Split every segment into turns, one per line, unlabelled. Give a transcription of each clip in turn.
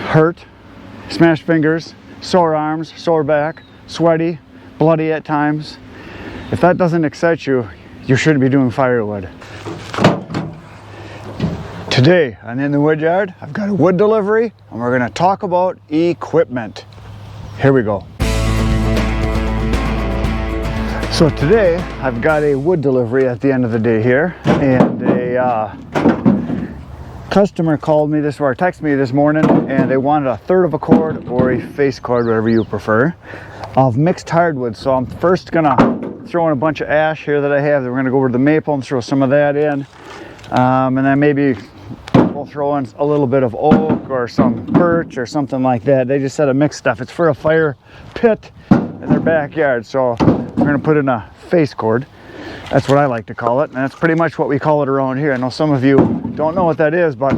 hurt, smashed fingers, sore arms, sore back, sweaty, bloody at times. If that doesn't excite you, you shouldn't be doing firewood. Today on In the Wood Yard, I've got a wood delivery and we're going to talk about equipment. Here we go. So today I've got a wood delivery at the end of the day here, and a customer called me or texted me this morning, and they wanted 1/3 of a cord or a face cord, whatever you prefer, of mixed hardwood. So I'm first gonna throw in a bunch of ash here that I have. Then we're gonna go over to the maple and throw some of that in, and then maybe we'll throw in a little bit of oak or some birch or something like that. They just said a mixed stuff. It's for a fire pit in their backyard, so we're going to put in a face cord. That's what I like to call it, and that's pretty much what we call it around here. I know some of you don't know what that is, but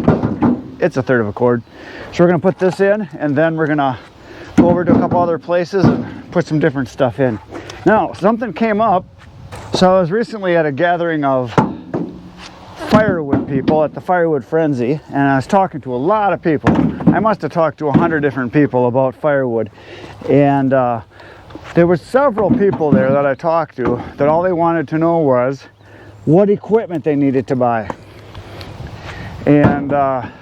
it's 1/3 of a cord. So we're going to put this in, and then we're going to go over to a couple other places and put some different stuff in. Now, something came up. So I was recently at a gathering of firewood people at the Firewood Frenzy, and I was talking to a lot of people. I must have talked to 100 different people about firewood, and there were several people there that I talked to that all they wanted to know was what equipment they needed to buy. And I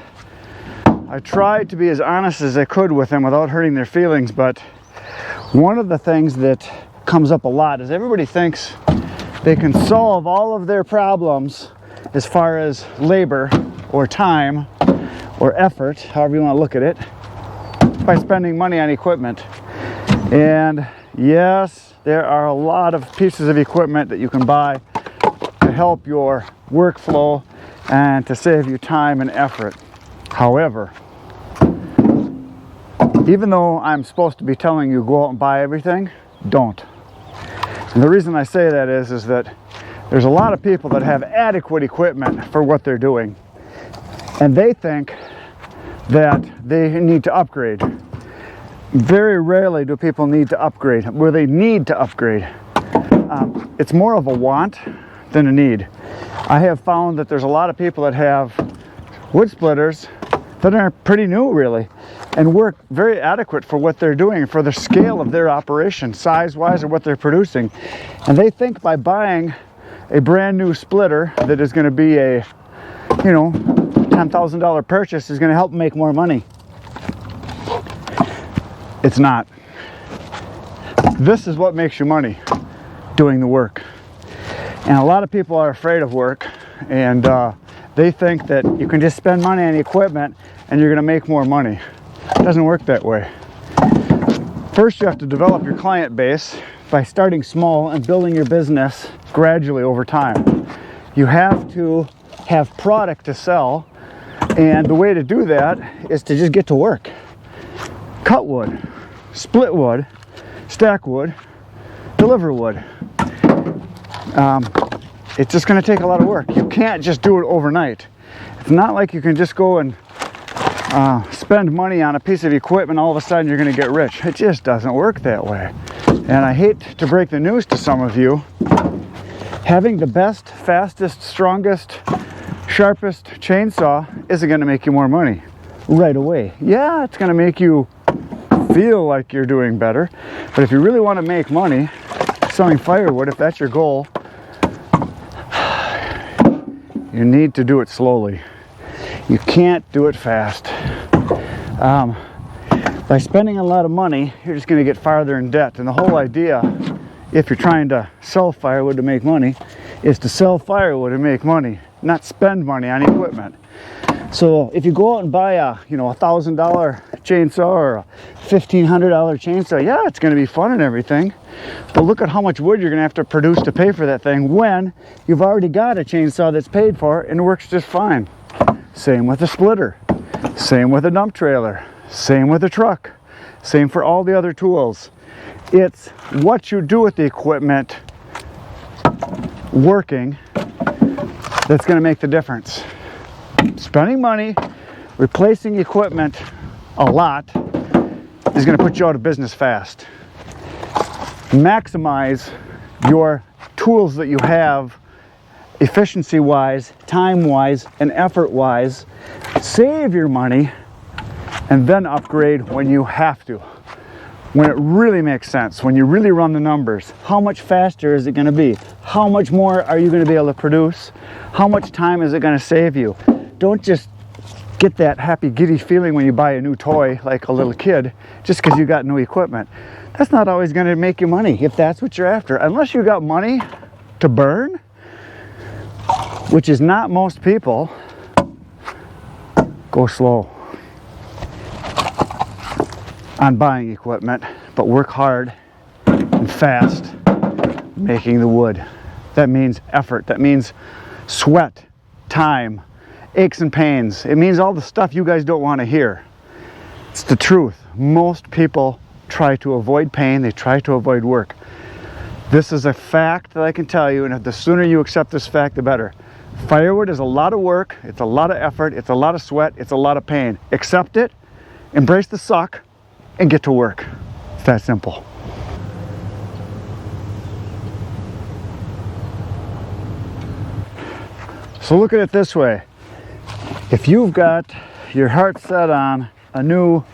tried to be as honest as I could with them without hurting their feelings, but one of the things that comes up a lot is everybody thinks they can solve all of their problems as far as labor or time or effort, however you want to look at it, by spending money on equipment. And yes, there are a lot of pieces of equipment that you can buy to help your workflow and to save you time and effort. However, even though I'm supposed to be telling you go out and buy everything, don't. And the reason I say that is that there's a lot of people that have adequate equipment for what they're doing, and they think that they need to upgrade. Very rarely do people need to upgrade, where they need to upgrade. It's more of a want than a need. I have found that there's a lot of people that have wood splitters that are pretty new, really, and work very adequate for what they're doing, for the scale of their operation, size-wise, or what they're producing. And they think by buying a brand new splitter that is going to be a, $10,000 purchase is going to help make more money. It's not. This is what makes you money, doing the work. And a lot of people are afraid of work, and they think that you can just spend money on equipment and you're going to make more money. It doesn't work that way. First, you have to develop your client base by starting small and building your business gradually over time. You have to have product to sell, and the way to do that is to just get to work. Cut wood, split wood, stack wood, deliver wood. It's just going to take a lot of work. You can't just do it overnight. It's not like you can just go and spend money on a piece of equipment, all of a sudden you're going to get rich. It just doesn't work that way. And I hate to break the news to some of you, having the best, fastest, strongest, sharpest chainsaw isn't going to make you more money right away. Yeah, it's going to make you feel like you're doing better, but if you really want to make money selling firewood, if that's your goal, you need to do it slowly. You can't do it fast. By spending a lot of money, you're just going to get farther in debt. And the whole idea, if you're trying to sell firewood to make money, is to sell firewood and make money, not spend money on equipment. So if you go out and buy a $1,000 chainsaw or a $1,500 chainsaw, yeah, it's going to be fun and everything, but look at how much wood you're going to have to produce to pay for that thing when you've already got a chainsaw that's paid for and works just fine. Same with a splitter, same with a dump trailer, same with a truck, same for all the other tools. It's what you do with the equipment working that's going to make the difference. Spending money, replacing equipment a lot is going to put you out of business fast. Maximize your tools that you have efficiency-wise, time-wise, and effort-wise. Save your money and then upgrade when you have to. When it really makes sense, when you really run the numbers. How much faster is it going to be? How much more are you going to be able to produce? How much time is it going to save you? Don't just get that happy giddy feeling when you buy a new toy like a little kid just because you got new equipment. That's not always going to make you money if that's what you're after. Unless you got money to burn, which is not most people, go slow on buying equipment, but work hard and fast making the wood. That means effort. That means sweat, time, aches and pains. It means all the stuff you guys don't want to hear. It's the truth. Most people try to avoid pain. They try to avoid work. This is a fact that I can tell you, and the sooner you accept this fact, the better. Firewood is a lot of work. It's a lot of effort. It's a lot of sweat. It's a lot of pain. Accept it, embrace the suck, and get to work. It's that simple. So look at it this way. If you've got your heart set on a new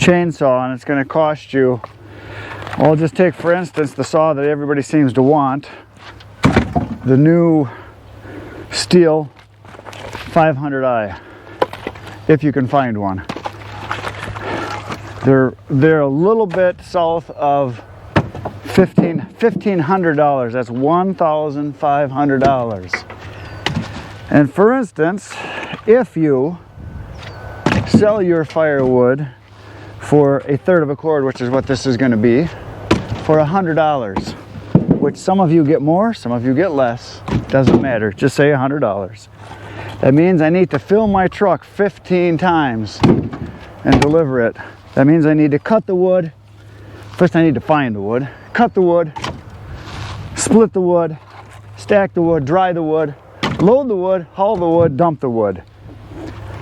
chainsaw and it's going to cost you, well, just take for instance the saw that everybody seems to want, the new Steel 500i, if you can find one. They're a little bit south of $1,500. That's $1,500. And for instance, if you sell your firewood for a third of a cord, which is what this is going to be, for $100, which some of you get more, some of you get less, doesn't matter, just say $100. That means I need to fill my truck 15 times and deliver it. That means I need to cut the wood. First I need to find the wood, cut the wood, split the wood, stack the wood, dry the wood, load the wood, haul the wood, dump the wood.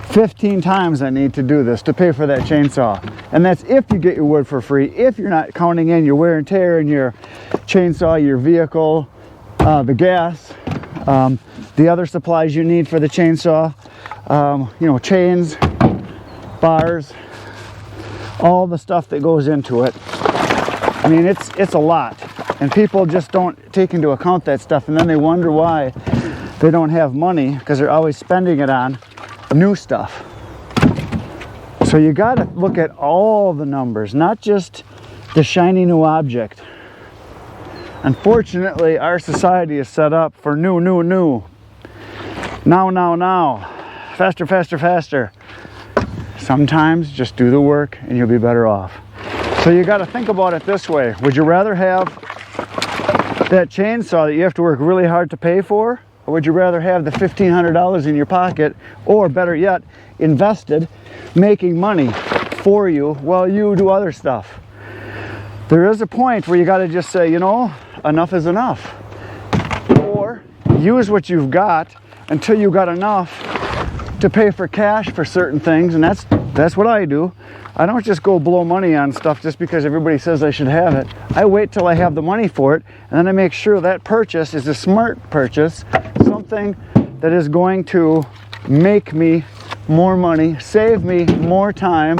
15 times I need to do this to pay for that chainsaw. And that's if you get your wood for free, if you're not counting in your wear and tear in your chainsaw, your vehicle, the gas, the other supplies you need for the chainsaw, you know, chains, bars, all the stuff that goes into it. I mean, it's a lot, and people just don't take into account that stuff, and then they wonder why they don't have money, because they're always spending it on new stuff. So you got to look at all the numbers, not just the shiny new object. Unfortunately, our society is set up for new. Now. Faster, faster, faster. Sometimes just do the work and you'll be better off. So you got to think about it this way. Would you rather have that chainsaw that you have to work really hard to pay for? Or would you rather have the $1,500 in your pocket, or better yet, invested, making money for you while you do other stuff? There is a point where you got to just say, you know, enough is enough. Or use what you've got until you got enough to pay for cash for certain things, and that's what I do. I don't just go blow money on stuff just because everybody says I should have it. I wait till I have the money for it, and then I make sure that purchase is a smart purchase, something that is going to make me more money, save me more time,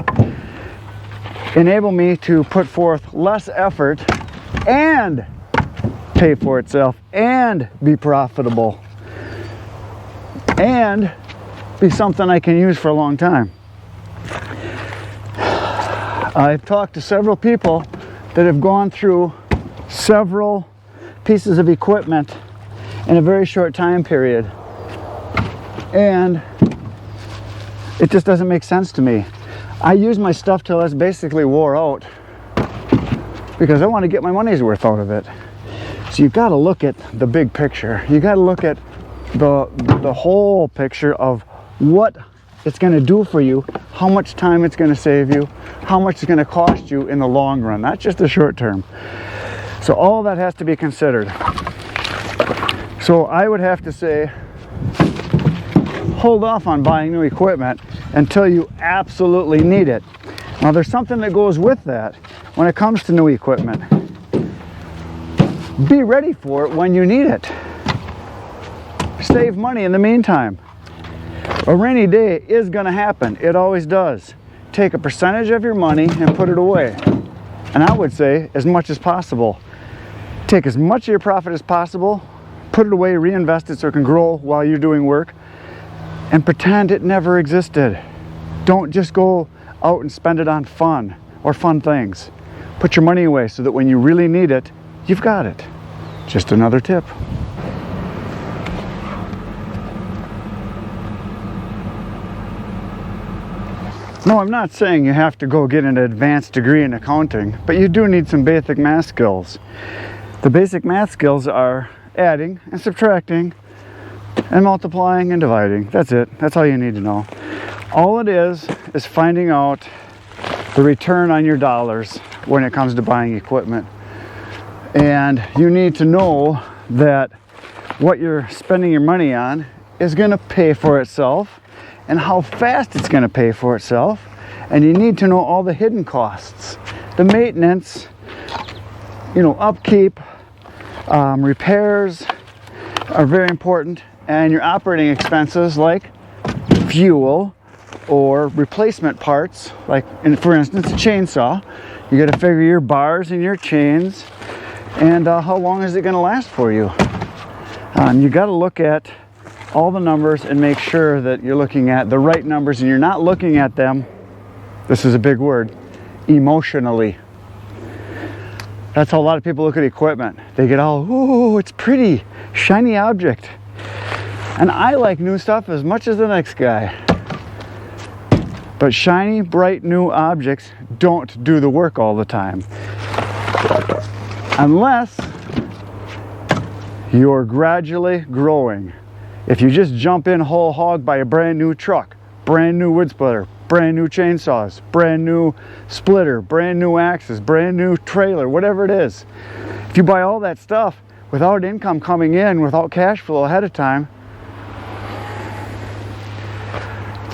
enable me to put forth less effort and pay for itself and be profitable and be something I can use for a long time. I've talked to several people that have gone through several pieces of equipment in a very short time period, and it just doesn't make sense to me. I use my stuff till it's basically wore out because I want to get my money's worth out of it. So you've got to look at the big picture. You got to look at the whole picture of what it's going to do for you, how much time it's going to save you, how much it's going to cost you in the long run, not just the short term. So all that has to be considered. So I would have to say, hold off on buying new equipment until you absolutely need it. Now there's something that goes with that when it comes to new equipment. Be ready for it when you need it. Save money in the meantime. A rainy day is going to happen. It always does. take a percentage of your money and put it away. And I would say as much as possible. Take as much of your profit as possible, put it away, reinvest it so it can grow while you're doing work, and pretend it never existed. Don't just go out and spend it on fun or fun things. Put your money away so that when you really need it, you've got it. Just another tip. No, I'm not saying you have to go get an advanced degree in accounting, but you do need some basic math skills. The basic math skills are adding and subtracting and multiplying and dividing. That's it. That's all you need to know. All it is finding out the return on your dollars when it comes to buying equipment. And you need to know that what you're spending your money on is going to pay for itself and how fast it's going to pay for itself. And you need to know all the hidden costs. The maintenance, upkeep, repairs are very important, and your operating expenses like fuel or replacement parts, like for instance a chainsaw. You got to figure your bars and your chains and how long is it going to last for you. You got to look at all the numbers and make sure that you're looking at the right numbers and you're not looking at them, this is a big word, emotionally. That's how a lot of people look at equipment. They get all, ooh, it's pretty, shiny object. And I like new stuff as much as the next guy. But shiny, bright, new objects don't do the work all the time. Unless you're gradually growing. If you just jump in whole hog, buy a brand new truck, brand new wood splitter, brand new chainsaws, brand new splitter, brand new axes, brand new trailer, whatever it is. If you buy all that stuff without income coming in, without cash flow ahead of time,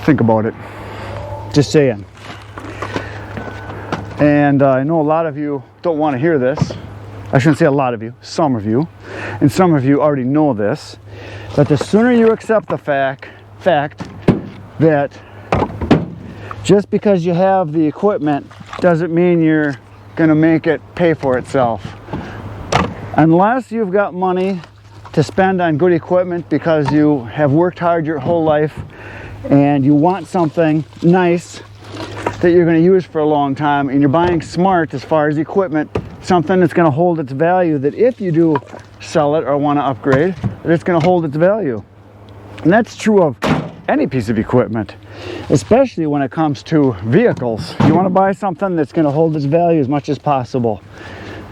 think about it. Just saying. And I know a lot of you don't want to hear this. I shouldn't say a lot of you, some of you. And some of you already know this. But the sooner you accept the fact that just because you have the equipment doesn't mean you're going to make it pay for itself. Unless you've got money to spend on good equipment because you have worked hard your whole life and you want something nice that you're going to use for a long time, and you're buying smart as far as equipment, something that's going to hold its value, that if you do sell it or want to upgrade, that it's going to hold its value. And that's true of any piece of equipment, especially when it comes to vehicles. You want to buy something that's going to hold its value as much as possible.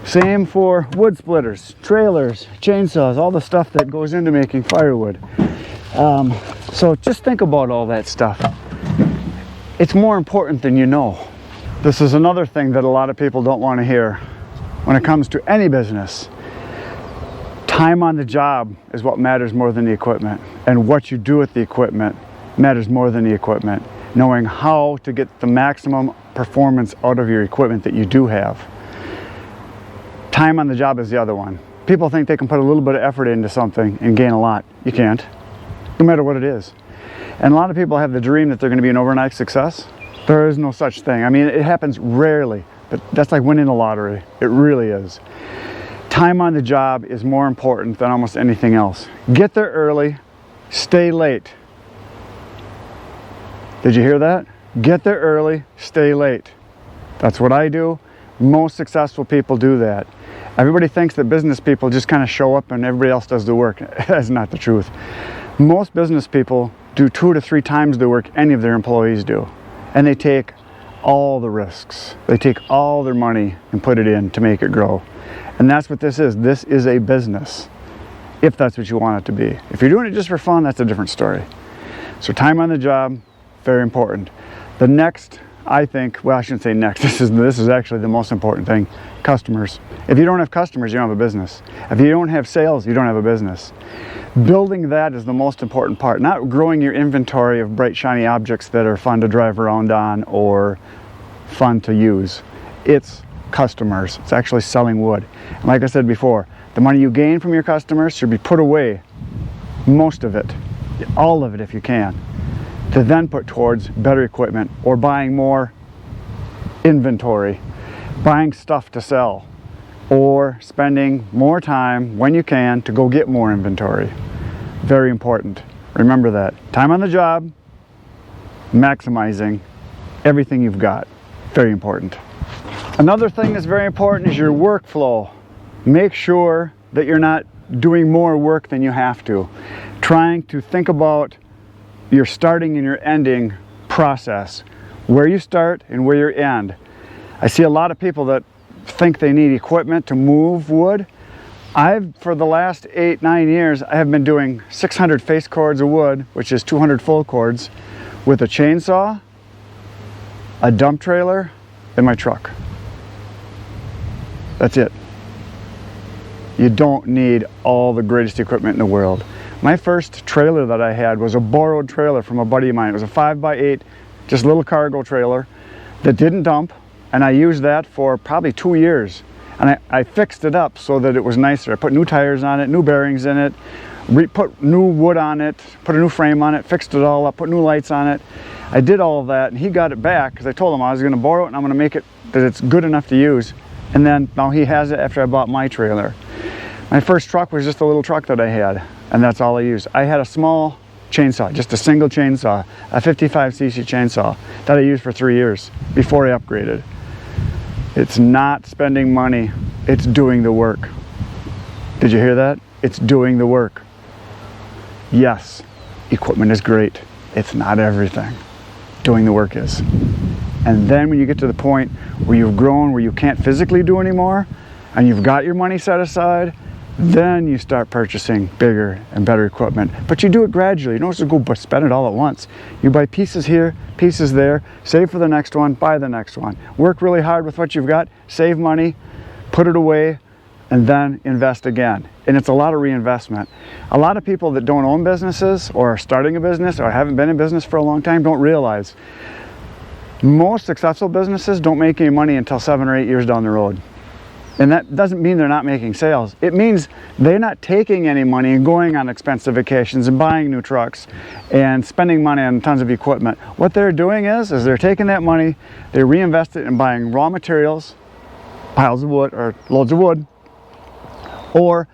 Same for wood splitters, trailers, chainsaws, all the stuff that goes into making firewood. So just think about all that stuff. It's more important than you know. This is another thing that a lot of people don't want to hear when it comes to any business. Time on the job is what matters more than the equipment, and what you do with the equipment matters more than the equipment. Knowing how to get the maximum performance out of your equipment that you do have. Time on the job is the other one. People think they can put a little bit of effort into something and gain a lot. You can't, no matter what it is. And a lot of people have the dream that they're going to be an overnight success. There is no such thing. I mean, it happens rarely, but that's like winning the lottery. It really is. Time on the job is more important than almost anything else. Get there early, stay late. Did you hear that? Get there early, stay late. That's what I do. Most successful people do that. Everybody thinks that business people just kind of show up and everybody else does the work. That's not the truth. Most business people do 2 to 3 times the work any of their employees do. And they take all the risks. They take all their money and put it in to make it grow. And that's what this is. This is a business, if that's what you want it to be. If you're doing it just for fun, that's a different story. So time on the job, very important. The next, I think, well, I shouldn't say next, this is actually the most important thing, customers. If you don't have customers, you don't have a business. If you don't have sales, you don't have a business. Building that is the most important part, not growing your inventory of bright, shiny objects that are fun to drive around on or fun to use. It's customers. It's actually selling wood. And like I said before, the money you gain from your customers should be put away, most of it, all of it if you can, to then put towards better equipment or buying more inventory, buying stuff to sell, or spending more time when you can to go get more inventory. Very important. Remember that. Time on the job, maximizing everything you've got. Very important. Another thing that's very important is your workflow. Make sure that you're not doing more work than you have to. Trying to think about your starting and your ending process. Where you start and where you end. I see a lot of people that think they need equipment to move wood. For the last 8-9 years, I have been doing 600 face cords of wood, which is 200 full cords, with a chainsaw, a dump trailer, and my truck. That's it. You don't need all the greatest equipment in the world. My first trailer that I had was a borrowed trailer from a buddy of mine. It was a 5x8, just little cargo trailer that didn't dump, and I used that for probably 2 years. And I fixed it up so that it was nicer. I put new tires on it, new bearings in it, put new wood on it, put a new frame on it, fixed it all up, put new lights on it. I did all of that, and he got it back because I told him I was going to borrow it and I'm going to make it that it's good enough to use. And then now he has it after I bought my trailer. My first truck was just a little truck that I had, and that's all I used. I had a small chainsaw, just a single chainsaw, a 55cc chainsaw that I used for 3 years before I upgraded. It's not spending money, it's doing the work. Did you hear that? It's doing the work. Yes, equipment is great. It's not everything. Doing the work is. And then when you get to the point where you've grown, where you can't physically do anymore, and you've got your money set aside, then you start purchasing bigger and better equipment. But you do it gradually. You don't just go spend it all at once. You buy pieces here, pieces there, save for the next one, buy the next one. Work really hard with what you've got, save money, put it away, and then invest again. And it's a lot of reinvestment. A lot of people that don't own businesses or are starting a business or haven't been in business for a long time don't realize most successful businesses don't make any money until 7 or 8 years down the road. And that doesn't mean they're not making sales. It means they're not taking any money and going on expensive vacations and buying new trucks and spending money on tons of equipment. What they're doing is they're taking that money, they reinvest it in buying raw materials, piles of wood or loads of wood, or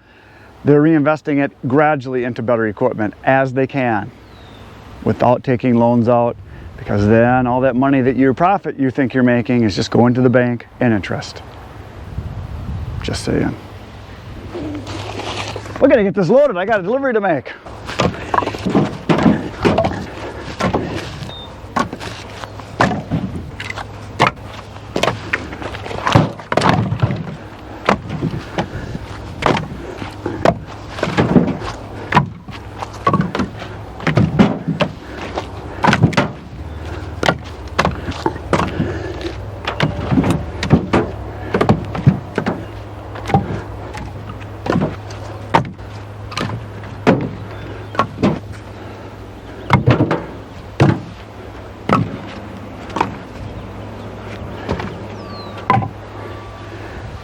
they're reinvesting it gradually into better equipment as they can without taking loans out, because then all that money that your profit you think you're making is just going to the bank and interest. Just saying. We're gonna get this loaded. I got a delivery to make.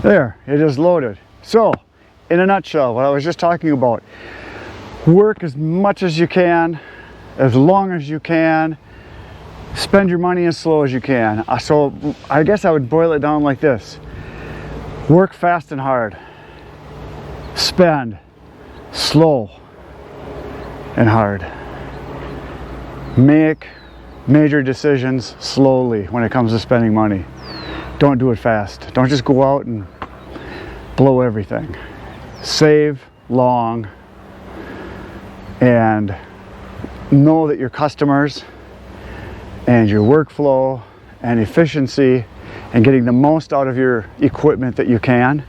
There, it is loaded. So, in a nutshell, what I was just talking about, work as much as you can, as long as you can, spend your money as slow as you can. So, I guess I would boil it down like this. Work fast and hard. Spend slow and hard. Make major decisions slowly when it comes to spending money. Don't do it fast. Don't just go out and blow everything. Save long and know that your customers and your workflow and efficiency and getting the most out of your equipment that you can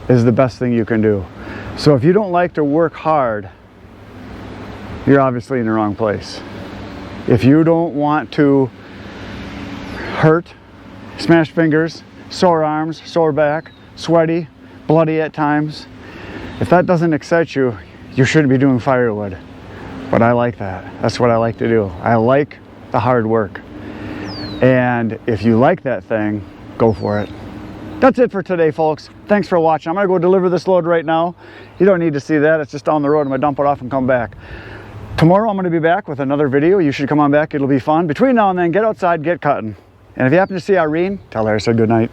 is the best thing you can do. So if you don't like to work hard, you're obviously in the wrong place. If you don't want to hurt, smashed fingers, sore arms, sore back, sweaty, bloody at times, if that doesn't excite you, you shouldn't be doing firewood. But I like that. That's what I like to do. I like the hard work. And if you like that thing, go for it. That's it for today, folks. Thanks for watching. I'm gonna go deliver this load right now. You don't need to see that. It's just down the road. I'm gonna dump it off and come back. Tomorrow I'm gonna be back with another video. You should come on back. It'll be fun. Between now and then, get outside, get cutting. And if you happen to see Irene, tell her I said good night.